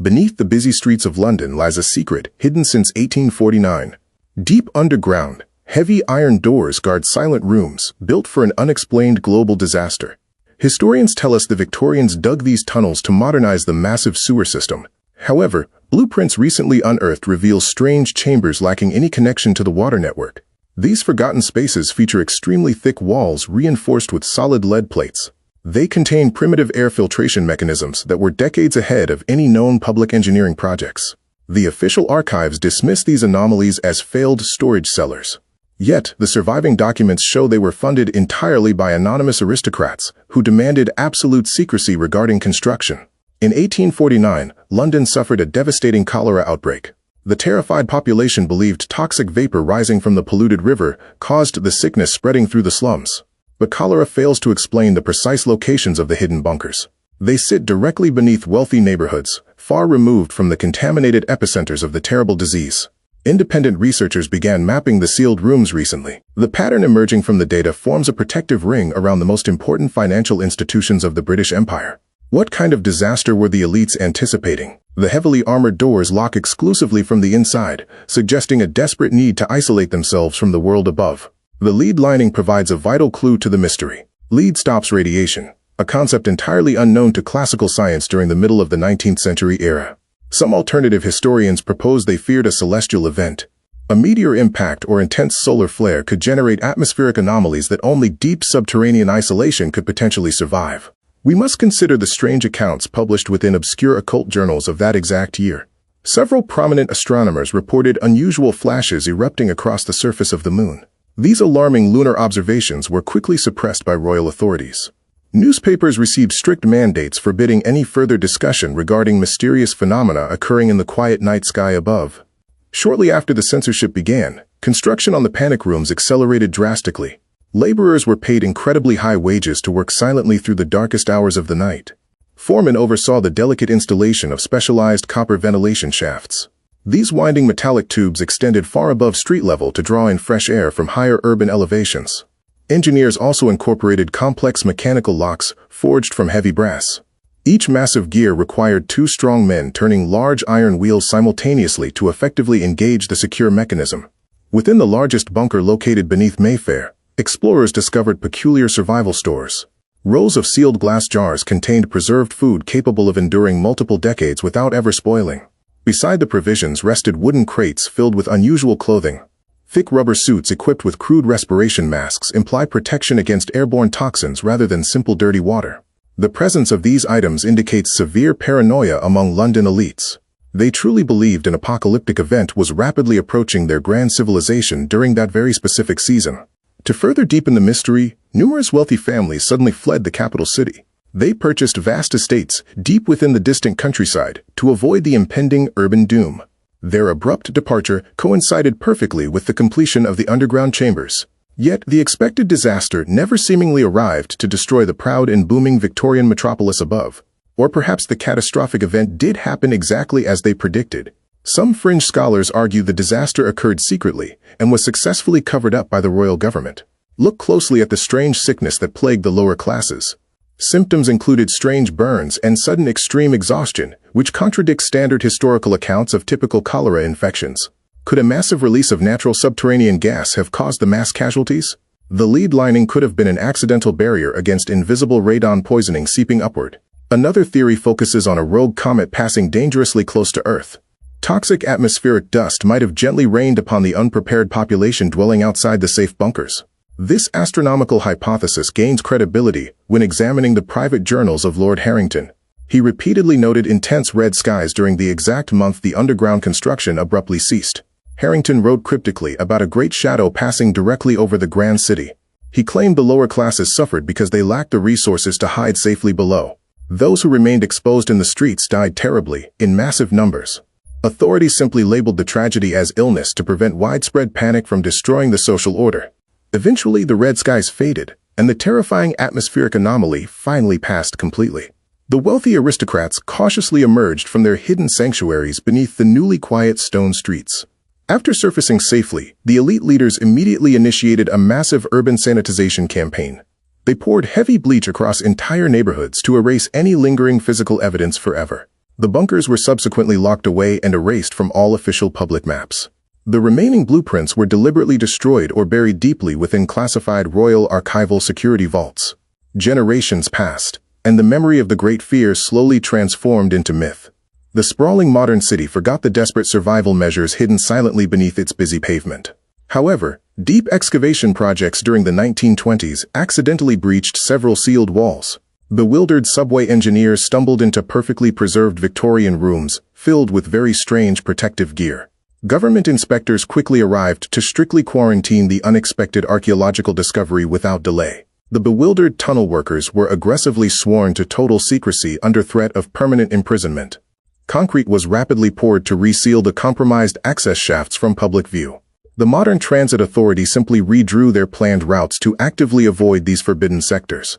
Beneath the busy streets of London lies a secret hidden since 1849. Deep underground, heavy iron doors guard silent rooms built for an unexplained global disaster. Historians tell us the Victorians dug these tunnels to modernize the massive sewer system. However, blueprints recently unearthed reveal strange chambers lacking any connection to the water network. These forgotten spaces feature extremely thick walls reinforced with solid lead plates. They contain primitive air filtration mechanisms that were decades ahead of any known public engineering projects. The official archives dismiss these anomalies as failed storage cellars. Yet, the surviving documents show they were funded entirely by anonymous aristocrats who demanded absolute secrecy regarding construction. In 1849, London suffered a devastating cholera outbreak. The terrified population believed toxic vapor rising from the polluted river caused the sickness spreading through the slums. But cholera fails to explain the precise locations of the hidden bunkers. They sit directly beneath wealthy neighborhoods, far removed from the contaminated epicenters of the terrible disease. Independent researchers began mapping the sealed rooms recently. The pattern emerging from the data forms a protective ring around the most important financial institutions of the British Empire. What kind of disaster were the elites anticipating? The heavily armored doors lock exclusively from the inside, suggesting a desperate need to isolate themselves from the world above. The lead lining provides a vital clue to the mystery. Lead stops radiation, a concept entirely unknown to classical science during the middle of the 19th century era. Some alternative historians propose they feared a celestial event. A meteor impact or intense solar flare could generate atmospheric anomalies that only deep subterranean isolation could potentially survive. We must consider the strange accounts published within obscure occult journals of that exact year. Several prominent astronomers reported unusual flashes erupting across the surface of the moon. These alarming lunar observations were quickly suppressed by royal authorities. Newspapers received strict mandates forbidding any further discussion regarding mysterious phenomena occurring in the quiet night sky above. Shortly after the censorship began, construction on the panic rooms accelerated drastically. Laborers were paid incredibly high wages to work silently through the darkest hours of the night. Foremen oversaw the delicate installation of specialized copper ventilation shafts. These winding metallic tubes extended far above street level to draw in fresh air from higher urban elevations. Engineers also incorporated complex mechanical locks forged from heavy brass. Each massive gear required two strong men turning large iron wheels simultaneously to effectively engage the secure mechanism. Within the largest bunker located beneath Mayfair, explorers discovered peculiar survival stores. Rows of sealed glass jars contained preserved food capable of enduring multiple decades without ever spoiling. Beside the provisions rested wooden crates filled with unusual clothing. Thick rubber suits equipped with crude respiration masks imply protection against airborne toxins rather than simple dirty water. The presence of these items indicates severe paranoia among London elites. They truly believed an apocalyptic event was rapidly approaching their grand civilization during that very specific season. To further deepen the mystery, numerous wealthy families suddenly fled the capital city. They purchased vast estates deep within the distant countryside to avoid the impending urban doom. Their abrupt departure coincided perfectly with the completion of the underground chambers. Yet the expected disaster never seemingly arrived to destroy the proud and booming Victorian metropolis above. Or perhaps the catastrophic event did happen exactly as they predicted. Some fringe scholars argue the disaster occurred secretly and was successfully covered up by the royal government. Look closely at the strange sickness that plagued the lower classes. Symptoms included strange burns and sudden extreme exhaustion, which contradict standard historical accounts of typical cholera infections. Could a massive release of natural subterranean gas have caused the mass casualties? The lead lining could have been an accidental barrier against invisible radon poisoning seeping upward. Another theory focuses on a rogue comet passing dangerously close to Earth. Toxic atmospheric dust might have gently rained upon the unprepared population dwelling outside the safe bunkers. This astronomical hypothesis gains credibility when examining the private journals of Lord Harrington. He repeatedly noted intense red skies during the exact month the underground construction abruptly ceased. Harrington wrote cryptically about a great shadow passing directly over the grand city. He claimed the lower classes suffered because they lacked the resources to hide safely below. Those who remained exposed in the streets died terribly, in massive numbers. Authorities simply labeled the tragedy as illness to prevent widespread panic from destroying the social order. Eventually, the red skies faded, and the terrifying atmospheric anomaly finally passed completely. The wealthy aristocrats cautiously emerged from their hidden sanctuaries beneath the newly quiet stone streets. After surfacing safely, the elite leaders immediately initiated a massive urban sanitization campaign. They poured heavy bleach across entire neighborhoods to erase any lingering physical evidence forever. The bunkers were subsequently locked away and erased from all official public maps. The remaining blueprints were deliberately destroyed or buried deeply within classified Royal Archival security vaults. Generations passed, and the memory of the Great Fear slowly transformed into myth. The sprawling modern city forgot the desperate survival measures hidden silently beneath its busy pavement. However, deep excavation projects during the 1920s accidentally breached several sealed walls. Bewildered subway engineers stumbled into perfectly preserved Victorian rooms, filled with very strange protective gear. Government inspectors quickly arrived to strictly quarantine the unexpected archaeological discovery without delay. The bewildered tunnel workers were aggressively sworn to total secrecy under threat of permanent imprisonment. Concrete was rapidly poured to reseal the compromised access shafts from public view. The modern transit authority simply redrew their planned routes to actively avoid these forbidden sectors.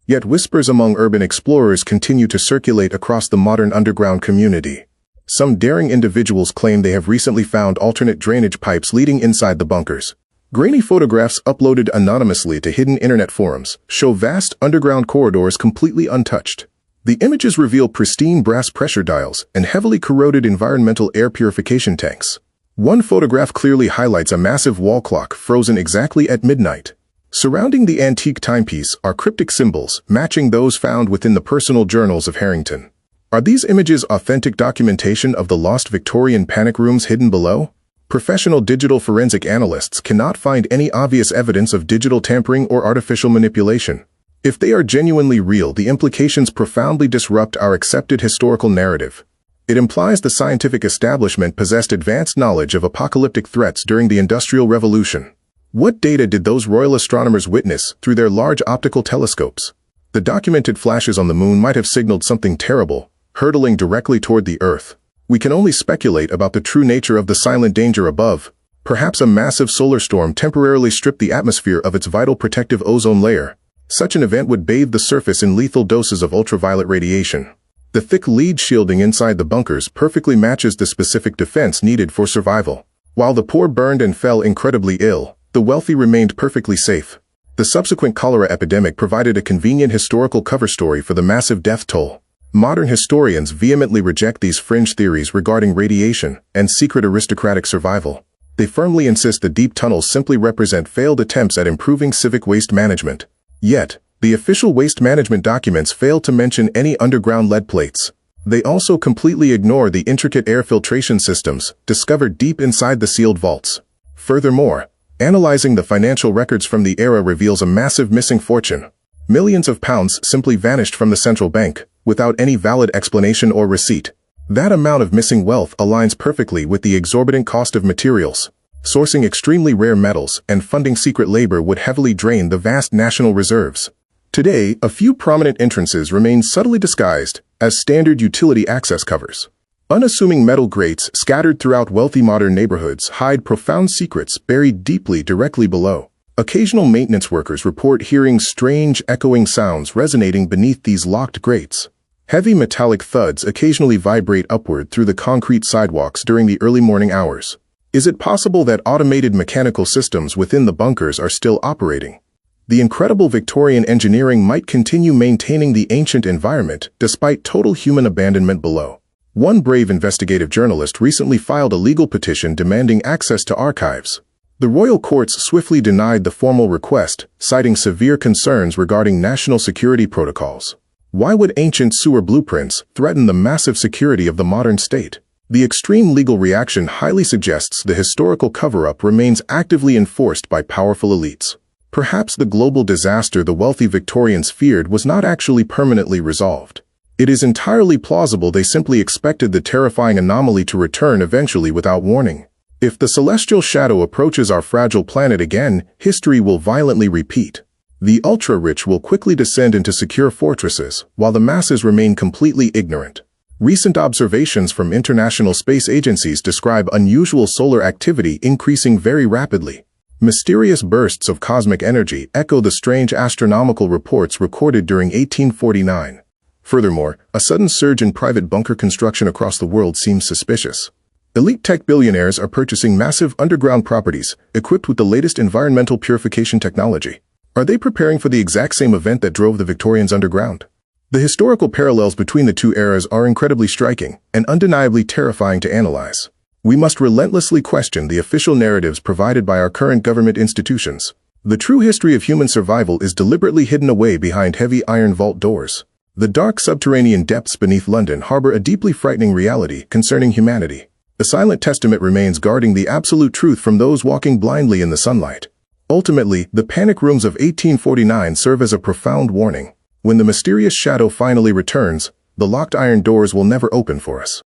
Yet whispers among urban explorers continue to circulate across the modern underground community. Some daring individuals claim they have recently found alternate drainage pipes leading inside the bunkers. Grainy photographs uploaded anonymously to hidden internet forums show vast underground corridors completely untouched. The images reveal pristine brass pressure dials and heavily corroded environmental air purification tanks. One photograph clearly highlights a massive wall clock frozen exactly at midnight. Surrounding the antique timepiece are cryptic symbols matching those found within the personal journals of Harrington. Are these images authentic documentation of the lost Victorian panic rooms hidden below? Professional digital forensic analysts cannot find any obvious evidence of digital tampering or artificial manipulation. If they are genuinely real, the implications profoundly disrupt our accepted historical narrative. It implies the scientific establishment possessed advanced knowledge of apocalyptic threats during the Industrial Revolution. What data did those royal astronomers witness through their large optical telescopes? The documented flashes on the moon might have signaled something terrible, hurtling directly toward the Earth. We can only speculate about the true nature of the silent danger above. Perhaps a massive solar storm temporarily stripped the atmosphere of its vital protective ozone layer. Such an event would bathe the surface in lethal doses of ultraviolet radiation. The thick lead shielding inside the bunkers perfectly matches the specific defense needed for survival. While the poor burned and fell incredibly ill, the wealthy remained perfectly safe. The subsequent cholera epidemic provided a convenient historical cover story for the massive death toll. Modern historians vehemently reject these fringe theories regarding radiation and secret aristocratic survival. They firmly insist the deep tunnels simply represent failed attempts at improving civic waste management. Yet, the official waste management documents fail to mention any underground lead plates. They also completely ignore the intricate air filtration systems discovered deep inside the sealed vaults. Furthermore, analyzing the financial records from the era reveals a massive missing fortune. Millions of pounds simply vanished from the central bank, without any valid explanation or receipt. That amount of missing wealth aligns perfectly with the exorbitant cost of materials. Sourcing extremely rare metals and funding secret labor would heavily drain the vast national reserves. Today, a few prominent entrances remain subtly disguised as standard utility access covers. Unassuming metal grates scattered throughout wealthy modern neighborhoods hide profound secrets buried deeply directly below. Occasional maintenance workers report hearing strange echoing sounds resonating beneath these locked grates. Heavy metallic thuds occasionally vibrate upward through the concrete sidewalks during the early morning hours. Is it possible that automated mechanical systems within the bunkers are still operating? The incredible Victorian engineering might continue maintaining the ancient environment despite total human abandonment below. One brave investigative journalist recently filed a legal petition demanding access to archives. The royal courts swiftly denied the formal request, citing severe concerns regarding national security protocols. Why would ancient sewer blueprints threaten the massive security of the modern state? The extreme legal reaction highly suggests the historical cover-up remains actively enforced by powerful elites. Perhaps the global disaster the wealthy Victorians feared was not actually permanently resolved. It is entirely plausible they simply expected the terrifying anomaly to return eventually without warning. If the celestial shadow approaches our fragile planet again, history will violently repeat. The ultra-rich will quickly descend into secure fortresses, while the masses remain completely ignorant. Recent observations from international space agencies describe unusual solar activity increasing very rapidly. Mysterious bursts of cosmic energy echo the strange astronomical reports recorded during 1849. Furthermore, a sudden surge in private bunker construction across the world seems suspicious. Elite tech billionaires are purchasing massive underground properties equipped with the latest environmental purification technology. Are they preparing for the exact same event that drove the Victorians underground? The historical parallels between the two eras are incredibly striking and undeniably terrifying to analyze. We must relentlessly question the official narratives provided by our current government institutions. The true history of human survival is deliberately hidden away behind heavy iron vault doors. The dark subterranean depths beneath London harbor a deeply frightening reality concerning humanity. A silent testament remains guarding the absolute truth from those walking blindly in the sunlight. Ultimately, the panic rooms of 1849 serve as a profound warning. When the mysterious shadow finally returns, the locked iron doors will never open for us.